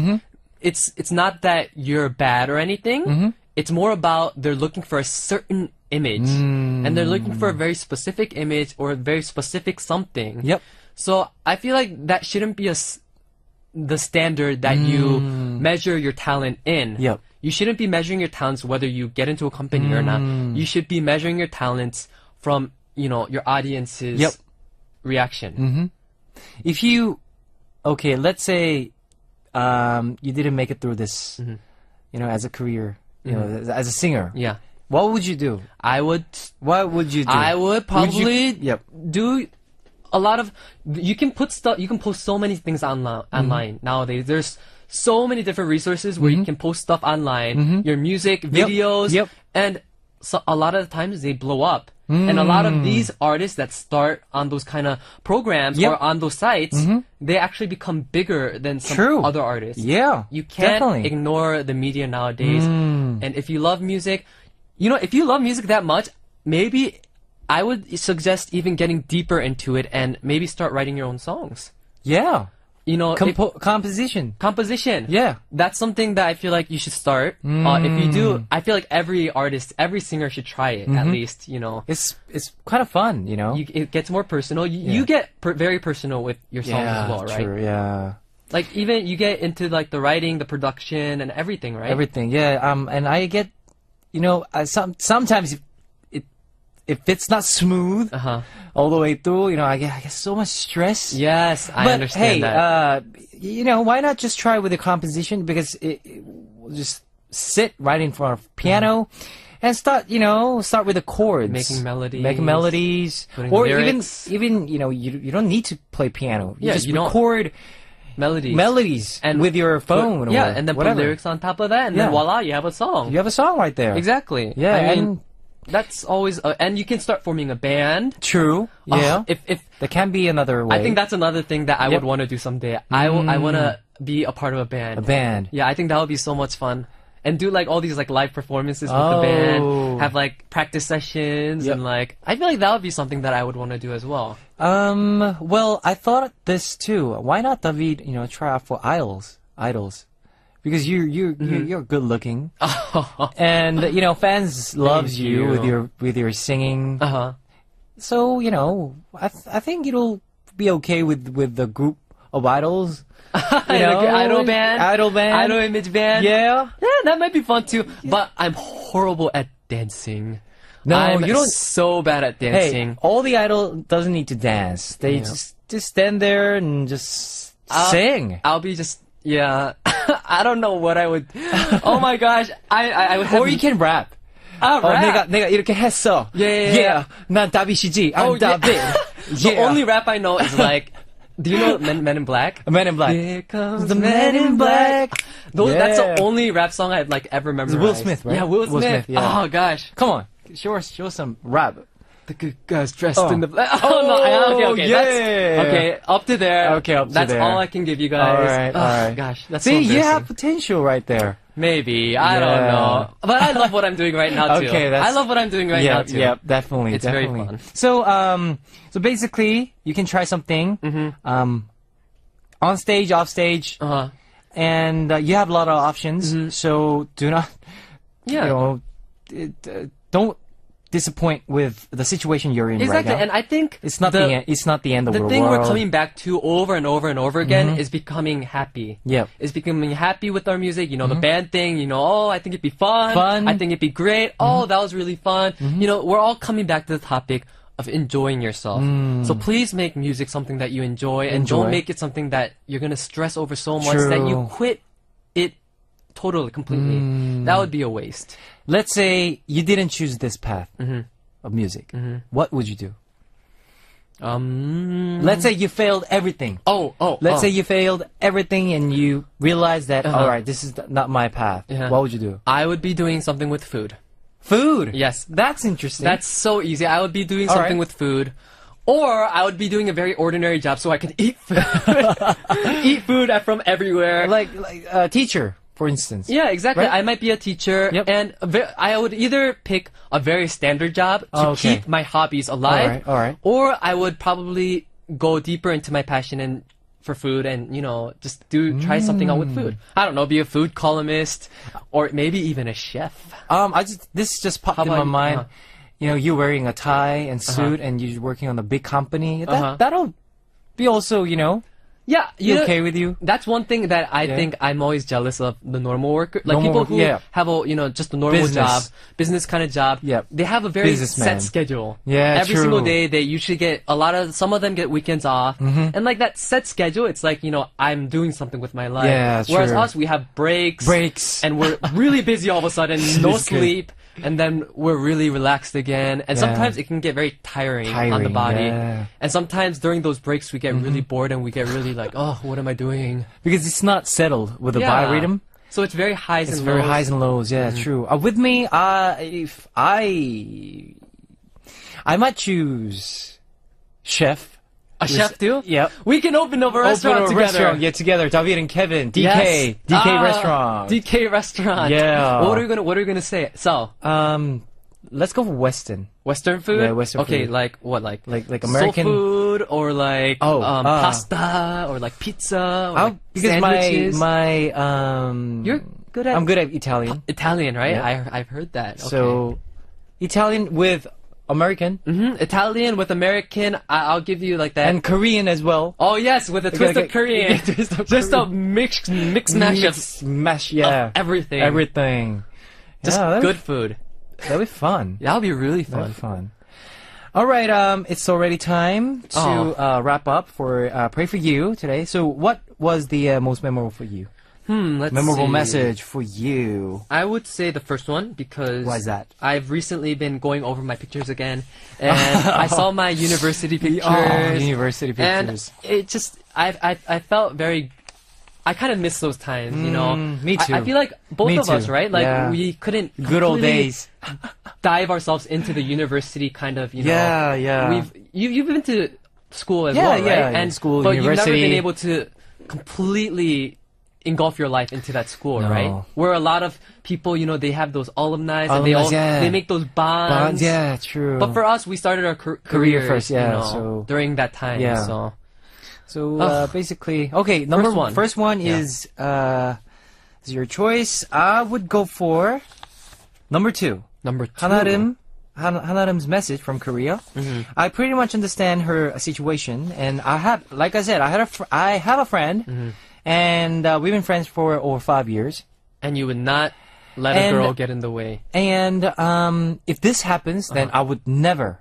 Speaker 3: it's not that you're bad or anything. It's more about they're looking for a certain image, and they're looking for a very specific image or a very specific something.
Speaker 1: Yep.
Speaker 3: So I feel like that shouldn't be the standard that you measure your talent in.
Speaker 1: Yep.
Speaker 3: You shouldn't be measuring your talents whether you get into a company or not. You should be measuring your talents from, your audience's reaction.
Speaker 1: If you, let's say, you didn't make it through this, as a career, you know, as a singer,
Speaker 3: Yeah.
Speaker 1: what would you do?
Speaker 3: I would
Speaker 1: What would you do?
Speaker 3: I would probably
Speaker 1: Yep.
Speaker 3: do a lot of. You can put stuff. You can post so many things online nowadays. There's so many different resources where you can post stuff online. Your music, videos,
Speaker 1: Yep.
Speaker 3: and so a lot of the times they blow up. And a lot of these artists that start on those kind of programs
Speaker 1: Yep.
Speaker 3: or on those sites, they actually become bigger than some
Speaker 1: True.
Speaker 3: other artists.
Speaker 1: Yeah,
Speaker 3: You can't
Speaker 1: definitely.
Speaker 3: ignore the media nowadays. And if you love music, you know, if you love music that much, maybe I would suggest even getting deeper into it and maybe start writing your own songs.
Speaker 1: Yeah.
Speaker 3: You know,
Speaker 1: Composition.
Speaker 3: composition.
Speaker 1: Yeah.
Speaker 3: That's something that I feel like you should start. If you do, I feel like every artist, every singer should try it at least, you know.
Speaker 1: It's kind of fun, you know.
Speaker 3: It gets more personal. You get very personal with your songs as well, right?
Speaker 1: True. Yeah.
Speaker 3: Like even you get into like the writing, the production, and everything, right?
Speaker 1: Everything. Yeah. And I get, you know, sometimes if it's not smooth all the way through, you know, I get so much stress.
Speaker 3: Yes, I
Speaker 1: But
Speaker 3: understand
Speaker 1: hey,
Speaker 3: that.
Speaker 1: you know, why not just try with the composition? Because we'll just sit right in front of piano and start with the chords,
Speaker 3: Making
Speaker 1: melodies,
Speaker 3: putting
Speaker 1: or
Speaker 3: lyrics.
Speaker 1: even you know, you don't need to play piano. You
Speaker 3: Yeah,
Speaker 1: just
Speaker 3: you don't-
Speaker 1: record
Speaker 3: Melodies.
Speaker 1: and with your phone.
Speaker 3: Yeah,
Speaker 1: or
Speaker 3: and then
Speaker 1: whatever.
Speaker 3: put lyrics on top of that, and
Speaker 1: Yeah.
Speaker 3: then voila, you have a song.
Speaker 1: You have a song right there.
Speaker 3: Exactly.
Speaker 1: Yeah,
Speaker 3: I mean,
Speaker 1: and
Speaker 3: that's always, and you can start forming a band.
Speaker 1: true.
Speaker 3: Oh,
Speaker 1: Yeah,
Speaker 3: if
Speaker 1: there can be another way.
Speaker 3: I think that's another thing that I
Speaker 1: Yep.
Speaker 3: would want to do someday. I want to be a part of a band.
Speaker 1: a band.
Speaker 3: Yeah, I think that would be so much fun. And do like all these like live performances with the
Speaker 1: Oh.
Speaker 3: band. Have like practice sessions
Speaker 1: Yep.
Speaker 3: and like I feel like that would be something that I would want to do as well.
Speaker 1: Well, I thought this too. Why not, David? You know, try out for idols, because you're good looking, and you know, fans loves you
Speaker 3: you.
Speaker 1: with your singing.
Speaker 3: Uh-huh.
Speaker 1: So you know, I think it'll be okay with the group of idols. You know,
Speaker 3: idol band,
Speaker 1: idol
Speaker 3: image band.
Speaker 1: Yeah.
Speaker 3: Yeah, that might be fun too. But I'm horrible at dancing.
Speaker 1: No,
Speaker 3: I'm
Speaker 1: you don't.
Speaker 3: so bad at dancing.
Speaker 1: Hey, all the idol doesn't need to dance. They
Speaker 3: Yeah.
Speaker 1: just stand there and just sing.
Speaker 3: I'll be just I don't know what I would. Oh my gosh, I would have.
Speaker 1: Or you can rap.
Speaker 3: rap.
Speaker 1: 내가 이렇게 했어.
Speaker 3: Yeah.
Speaker 1: 난 다빗이지. I'm
Speaker 3: Oh, yeah.
Speaker 1: David.
Speaker 3: The only rap I know is like, do you know Men in Black?
Speaker 1: Men in Black.
Speaker 3: Here comes
Speaker 1: The Men in Black.
Speaker 3: That's
Speaker 1: Yeah.
Speaker 3: the only rap song I've like ever memorized.
Speaker 1: Will Smith, right?
Speaker 3: Yeah, Will
Speaker 1: Will
Speaker 3: Smith.
Speaker 1: Smith, yeah.
Speaker 3: Oh gosh.
Speaker 1: Come on, show some rap.
Speaker 3: The good guys dressed
Speaker 1: Oh.
Speaker 3: in the black. Oh, no. Okay.
Speaker 1: yeah.
Speaker 3: Okay, up to there.
Speaker 1: Okay, up to
Speaker 3: that's
Speaker 1: there.
Speaker 3: all I can give you guys.
Speaker 1: All right.
Speaker 3: Gosh, that's
Speaker 1: See,
Speaker 3: so
Speaker 1: you
Speaker 3: embarrassing.
Speaker 1: have potential right there.
Speaker 3: Maybe. I don't
Speaker 1: Yeah.
Speaker 3: know. But I love what I'm doing right now, too.
Speaker 1: Okay,
Speaker 3: I love what I'm doing right now, too.
Speaker 1: Yeah, definitely.
Speaker 3: It's very
Speaker 1: definitely.
Speaker 3: fun.
Speaker 1: So basically, you can try something. On stage, off stage,
Speaker 3: Uh-huh.
Speaker 1: and you have a lot of options. So do not,
Speaker 3: Yeah.
Speaker 1: you know, don't disappoint with the situation you're in
Speaker 3: Exactly.
Speaker 1: right now.
Speaker 3: And I think
Speaker 1: It's not the end. It's not the end of the
Speaker 3: the
Speaker 1: world.
Speaker 3: thing we're coming back to over and over and over again is becoming happy.
Speaker 1: Yep.
Speaker 3: Is becoming happy with our music. You know, the band thing, you know, oh, I think it'd be fun.
Speaker 1: Fun.
Speaker 3: I think it'd be great. Oh, that was really fun. You know, we're all coming back to the topic of enjoying yourself. So please make music something that you enjoy and don't
Speaker 1: Enjoy.
Speaker 3: make it something that you're going to stress over so much that you
Speaker 1: True.
Speaker 3: quit it totally, completely. That would be a waste.
Speaker 1: Let's say you didn't choose this path of music. What would you do? Let's say you failed everything. Let's say you failed everything and you realized that, all right, this is not my path.
Speaker 3: Yeah.
Speaker 1: What would you do?
Speaker 3: I would be doing something with food.
Speaker 1: Food.
Speaker 3: Yes.
Speaker 1: That's interesting.
Speaker 3: That's so easy. I would be doing
Speaker 1: All
Speaker 3: something
Speaker 1: right.
Speaker 3: with food. Or I would be doing a very ordinary job so I could eat food. Eat food from everywhere.
Speaker 1: like a teacher, for instance.
Speaker 3: Yeah, exactly.
Speaker 1: Right?
Speaker 3: I might be a teacher,
Speaker 1: Yep.
Speaker 3: and I would either pick a very standard job to
Speaker 1: Okay.
Speaker 3: keep my hobbies alive,
Speaker 1: All right.
Speaker 3: or I would probably go deeper into my passion and for food, and just try something out with food. I don't know, be a food columnist, or maybe even a chef.
Speaker 1: This just popped
Speaker 3: How
Speaker 1: in my
Speaker 3: about you?
Speaker 1: mind. You know, you wearing a tie and suit, and you're working on a big company. That'll be also,
Speaker 3: Yeah,
Speaker 1: You
Speaker 3: know,
Speaker 1: okay with you?
Speaker 3: That's one thing that I think I'm always jealous of the normal worker. Like
Speaker 1: Normal
Speaker 3: people
Speaker 1: work-
Speaker 3: who
Speaker 1: yeah.
Speaker 3: have a, just a normal
Speaker 1: Business.
Speaker 3: job, business kind of job.
Speaker 1: Yep.
Speaker 3: They have a very
Speaker 1: Businessman.
Speaker 3: set schedule.
Speaker 1: Yeah,
Speaker 3: Every
Speaker 1: true.
Speaker 3: single day, they usually get some of them get weekends off. And like that set schedule, it's like, I'm doing something with my life.
Speaker 1: Yeah,
Speaker 3: Whereas
Speaker 1: true.
Speaker 3: us, we have breaks.
Speaker 1: Breaks.
Speaker 3: And we're really busy all of a sudden, no
Speaker 1: It's good.
Speaker 3: sleep. And then we're really relaxed again. And
Speaker 1: Yeah.
Speaker 3: sometimes it can get very tiring on the
Speaker 1: Tiring,
Speaker 3: body.
Speaker 1: yeah.
Speaker 3: And sometimes during those breaks, we get really bored and we get really like, oh, what am I doing?
Speaker 1: Because it's not settled with the biorhythm.
Speaker 3: So it's very highs
Speaker 1: It's
Speaker 3: and
Speaker 1: very
Speaker 3: lows.
Speaker 1: highs and lows. Yeah, true. With me, if I might choose chef.
Speaker 3: A chef too?
Speaker 1: Yep.
Speaker 3: We can open up a restaurant
Speaker 1: Open a
Speaker 3: together.
Speaker 1: restaurant. Yeah, together. David and Kevin. DK.
Speaker 3: Yes.
Speaker 1: DK restaurant.
Speaker 3: DK restaurant.
Speaker 1: Yeah.
Speaker 3: What are you gonna say? So,
Speaker 1: Let's go for Western.
Speaker 3: Western food?
Speaker 1: Yeah, Western
Speaker 3: okay,
Speaker 1: food.
Speaker 3: like what? Like
Speaker 1: American
Speaker 3: soul food or like pasta or like pizza or like
Speaker 1: because
Speaker 3: sandwiches?
Speaker 1: my
Speaker 3: You're good at
Speaker 1: I'm good at Italian.
Speaker 3: Italian, right?
Speaker 1: Yeah.
Speaker 3: I've heard that. Okay.
Speaker 1: So Italian with American
Speaker 3: Italian with American, I'll give you like that.
Speaker 1: and Korean as well.
Speaker 3: Oh yes, with a twist of Korean. Just a mix mash of
Speaker 1: Mash, yeah.
Speaker 3: everything.
Speaker 1: Everything.
Speaker 3: Just
Speaker 1: Yeah,
Speaker 3: good food.
Speaker 1: That'd be fun.
Speaker 3: That'll be really
Speaker 1: That'd
Speaker 3: fun.
Speaker 1: be fun. All right, it's already time to wrap up for Pray For You today. So what was the most memorable for you?
Speaker 3: Let's
Speaker 1: Memorable
Speaker 3: see.
Speaker 1: message for you.
Speaker 3: I would say the first one because
Speaker 1: Why is that?
Speaker 3: I've recently been going over my pictures again, and I saw my university pictures.
Speaker 1: Oh, university
Speaker 3: and
Speaker 1: pictures.
Speaker 3: it just I felt very. I kind of miss those times,
Speaker 1: me too.
Speaker 3: I feel like both
Speaker 1: Me
Speaker 3: of us,
Speaker 1: too.
Speaker 3: right? Like
Speaker 1: Yeah.
Speaker 3: we couldn't
Speaker 1: Good old
Speaker 3: completely
Speaker 1: days.
Speaker 3: dive ourselves into the university kind of,
Speaker 1: Yeah, yeah.
Speaker 3: You've been to school as
Speaker 1: Yeah,
Speaker 3: well, right?
Speaker 1: yeah,
Speaker 3: And
Speaker 1: school,
Speaker 3: but you've never
Speaker 1: university.
Speaker 3: been able to completely engulf your life into that school,
Speaker 1: No.
Speaker 3: right? Where a lot of people, they have those alumni and
Speaker 1: Alumni,
Speaker 3: they make those bonds.
Speaker 1: Yeah, true.
Speaker 3: But for us, we started our
Speaker 1: Career
Speaker 3: careers,
Speaker 1: first, yeah, so-
Speaker 3: during that time.
Speaker 1: Yeah.
Speaker 3: So
Speaker 1: basically, okay, first one
Speaker 3: Yeah.
Speaker 1: is your choice. I would go for number 2.
Speaker 3: number 2.
Speaker 1: Hanarim's message from Korea. I pretty much understand her situation, and I have a friend, and we've been friends for over 5 years.
Speaker 3: And you would not let a
Speaker 1: And-
Speaker 3: girl get in the way.
Speaker 1: And if this happens, then I would never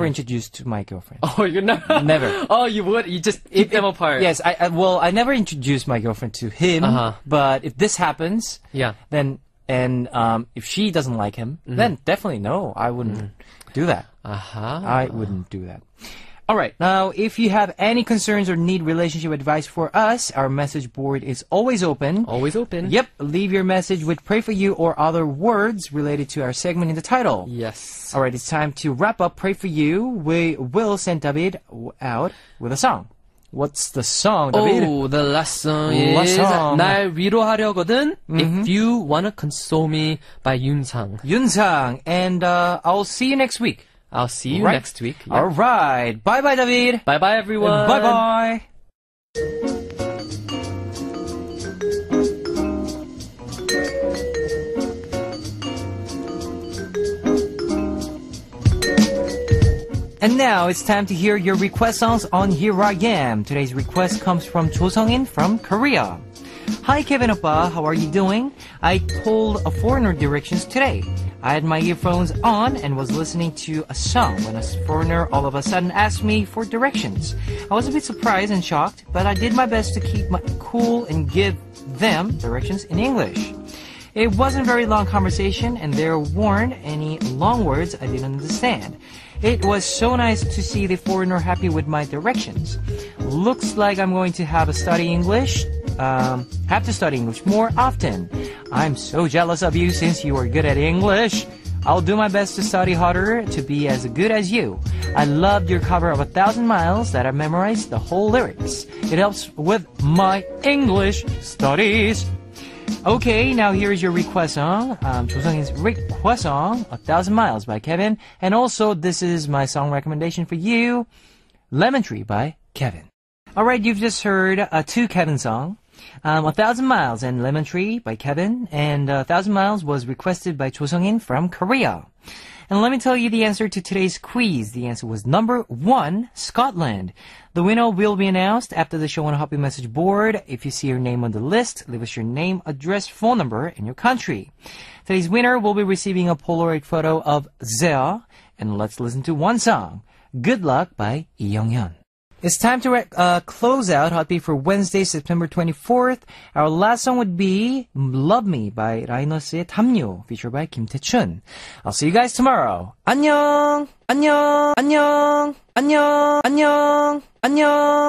Speaker 1: introduce to my girlfriend.
Speaker 3: Oh, you're not.
Speaker 1: Never.
Speaker 3: Oh, you would. You just keep them apart.
Speaker 1: Yes, I never introduced my girlfriend to him. But if this happens,
Speaker 3: Yeah.
Speaker 1: then if she doesn't like him, then definitely no, I wouldn't do that. I wouldn't do that. All right. Now, if you have any concerns or need relationship advice for us, our message board is always open.
Speaker 3: Always open.
Speaker 1: Yep. Leave your message with Pray For You or other words related to our segment in the title.
Speaker 3: Yes.
Speaker 1: All right. It's time to wrap up Pray For You. We will send David out with a song. What's the song, David?
Speaker 3: Oh, the last song
Speaker 1: Last
Speaker 3: is
Speaker 1: song.
Speaker 3: 날 위로하려거든. If you wanna console me by Yunsang.
Speaker 1: Yunsang. And I'll see you next week.
Speaker 3: I'll see you
Speaker 1: Right.
Speaker 3: next week.
Speaker 1: All right. Bye-bye, David.
Speaker 3: Bye bye everyone.
Speaker 1: Bye-bye. And now it's time to hear your request songs on Here I Am. Today's request comes from Jo Sung-in from Korea. Hi Kevin Oppa, how are you doing? I told a foreigner directions today. I had my earphones on and was listening to a song when a foreigner all of a sudden asked me for directions. I was a bit surprised and shocked, but I did my best to keep my cool and give them directions in English. It wasn't a very long conversation and there weren't any long words I didn't understand. It was so nice to see the foreigner happy with my directions. Looks like I'm going to have to study English more often. I'm so jealous of you since you are good at English. I'll do my best to study harder to be as good as you. I loved your cover of 1,000 Miles that I memorized the whole lyrics. It helps with my English studies. Okay, now here's your request song. Jo Sung-in's request song, 1,000 Miles by Kevin. And also, this is my song recommendation for you, Lemon Tree by Kevin. Alright, you've just heard 2 Kevin songs. 1,000 Miles and Lemon Tree by Kevin. And 1,000 Miles was requested by Cho Sung-in from Korea. And let me tell you the answer to today's quiz. The answer was number 1, Scotland. The winner will be announced after the show on Happy Message board. If you see your name on the list, leave us your name, address, phone number, and your country. Today's winner will be receiving a Polaroid photo of Zea. And let's listen to one song, Good Luck by Lee Young-hyun. It's time to close out Hot Beat for Wednesday, September 24th. Our last song would be Love Me by 라이너스의 담요, featured by Kim Tae-chun. I'll see you guys tomorrow. 안녕! 안녕! 안녕! 안녕! 안녕! 안녕!